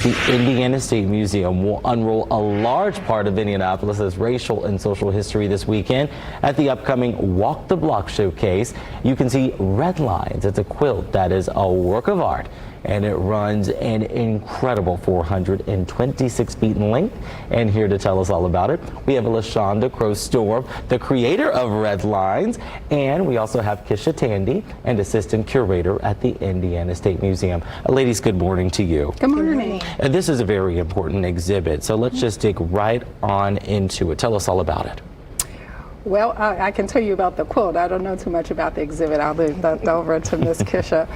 The Indiana State Museum will unroll a large part of Indianapolis's racial and social history this weekend at the upcoming Walk the Block showcase. You can see Redlines. It's a quilt that is a work of art, and it runs an incredible 426 feet in length. And here to tell us all about it, we have LaShonda Crow-Storm, the creator of Redlines, and we also have Kisha Tandy, and assistant curator at the Indiana State Museum. Ladies, good morning to you. Good morning. This is a very important exhibit, so let's just dig right on into it. Tell us all about it. Well, I can tell you about the quilt. I don't know too much about the exhibit. I'll leave that over to Ms. Kisha.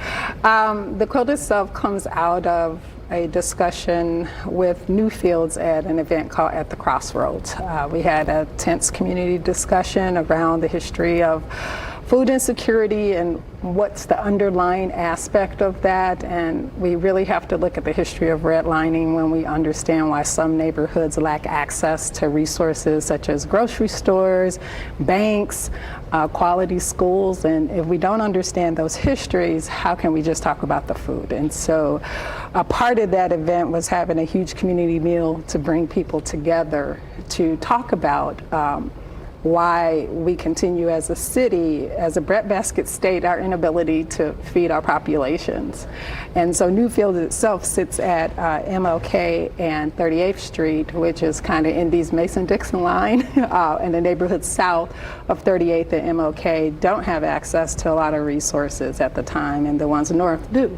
The quilt itself comes out of a discussion with Newfields at an event called At the Crossroads. We had a tense community discussion around the history of food insecurity and what's the underlying aspect of that, and we really have to look at the history of redlining when we understand why some neighborhoods lack access to resources such as grocery stores, banks, quality schools, and if we don't understand those histories, how can we just talk about the food? And so a part of that event was having a huge community meal to bring people together to talk about why we continue as a city, as a breadbasket state, our inability to feed our populations. And so Newfield itself sits at MLK and 38th Street, which is kind of Indy's Mason-Dixon line, and the neighborhoods south of 38th and MLK don't have access to a lot of resources at the time, and the ones north do.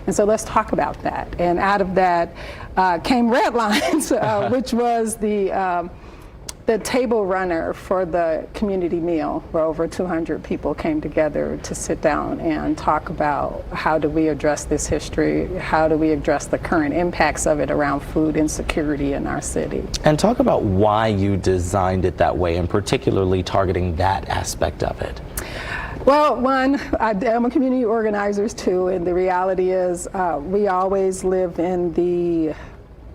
And so let's talk about that. And out of that came Redlines, which was the table runner for the community meal, where over 200 people came together to sit down and talk about how do we address this history, how do we address the current impacts of it around food insecurity in our city. And talk about why you designed it that way, and particularly targeting that aspect of it. Well, one, I'm a community organizer too, and the reality is we always live in the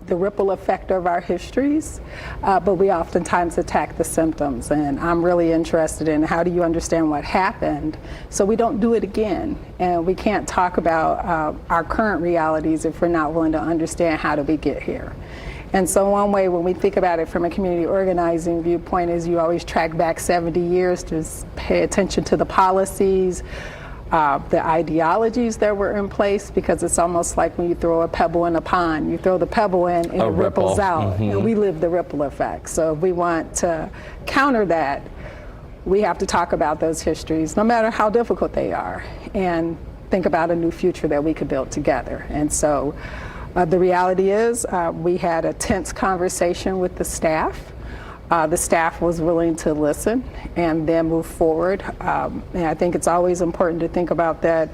ripple effect of our histories, but we oftentimes attack the symptoms. And I'm really interested in how do you understand what happened so we don't do it again. And we can't talk about our current realities if we're not willing to understand how do we get here. And so one way when we think about it from a community organizing viewpoint is you always track back 70 years to pay attention to the policies, the ideologies that were in place, because it's almost like when you throw a pebble in a pond. You throw the pebble in and it ripples out, and we live the ripple effect. So if we want to counter that, we have to talk about those histories, no matter how difficult they are, and think about a new future that we could build together. And so the reality is we had a tense conversation with the staff. The staff was willing to listen and then move forward. And I think it's always important to think about that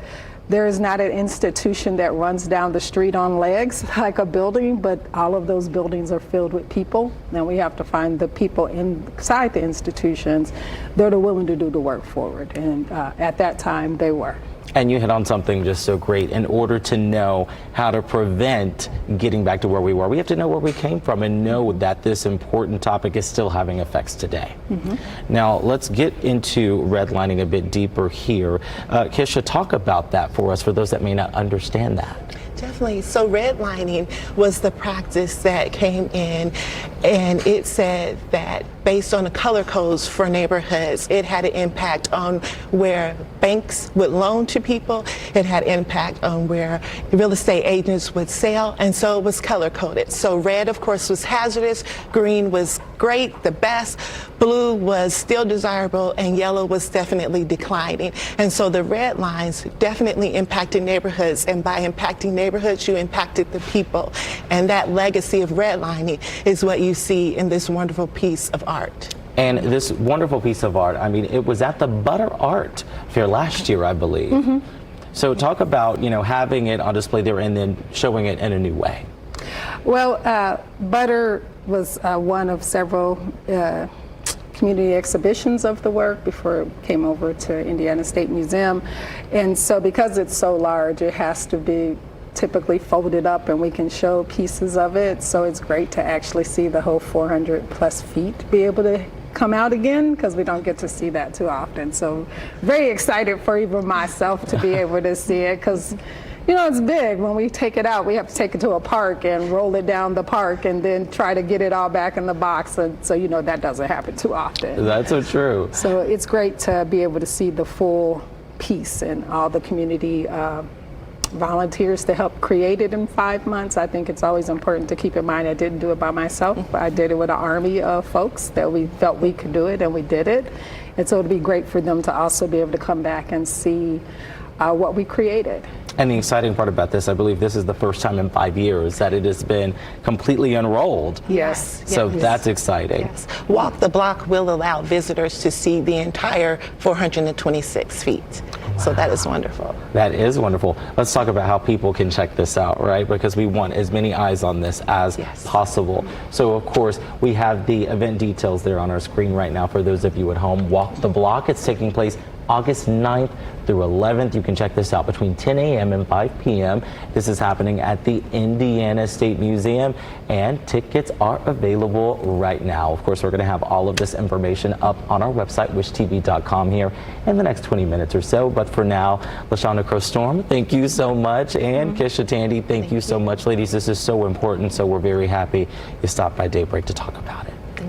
there is not an institution that runs down the street on legs like a building, but all of those buildings are filled with people. And we have to find the people inside the institutions that are willing to do the work forward. And at that time, they were. And you hit on something just so great. In order to know how to prevent getting back to where we were, we have to know where we came from and know that this important topic is still having effects today. Now, let's get into redlining a bit deeper here. Kisha, talk about that for us, for those that may not understand that. Definitely. So redlining was the practice that came in, and it said that based on the color codes for neighborhoods, it had an impact on where banks would loan to people. It had impact on where real estate agents would sell, and so it was color coded. So red, of course, was hazardous, green was great, the best, blue was still desirable, and yellow was definitely declining. And so the red lines definitely impacted neighborhoods, and by impacting neighborhoods, you impacted the people. And that legacy of redlining is what you see in this wonderful piece of art. And this wonderful piece of art, I mean, it was at the Butter Art Fair last year, I believe. So talk about, you know, having it on display there and then showing it in a new way. Well, Butter was one of several community exhibitions of the work before it came over to Indiana State Museum. And so because it's so large, it has to be typically folded up and we can show pieces of it. So it's great to actually see the whole 400 plus feet be able to come out again, because we don't get to see that too often. So very excited for even myself to be able to see it, because You know, it's big. When we take it out, we have to take it to a park and roll it down the park and then try to get it all back in the box. And so, you know, that doesn't happen too often. That's so true. So it's great to be able to see the full piece and all the community volunteers to help create it in 5 months. I think it's always important to keep in mind I didn't do it by myself. I did it with an army of folks that we felt we could do it, and we did it. And so it'd be great for them to also be able to come back and see what we created. And the exciting part about this, I believe this is the first time in 5 years that it has been completely unrolled. Yes. So that's exciting. Yes. Walk the Block will allow visitors to see the entire 426 feet. So that is wonderful. That is wonderful. Let's talk about how people can check this out, right? Because we want as many eyes on this as possible. So, of course, we have the event details there on our screen right now for those of you at home. Walk the Block. It's taking place August 9th through 11th. You can check this out between 10 a.m. and 5 p.m. This is happening at the Indiana State Museum, and tickets are available right now. Of course, we're going to have all of this information up on our website, wishtv.com, here in the next 20 minutes or so. But for now, LaShawna Crow-Storm, thank you so much. And Kisha Tandy, thank you so much. Ladies, this is so important, so we're very happy you stopped by Daybreak to talk about it.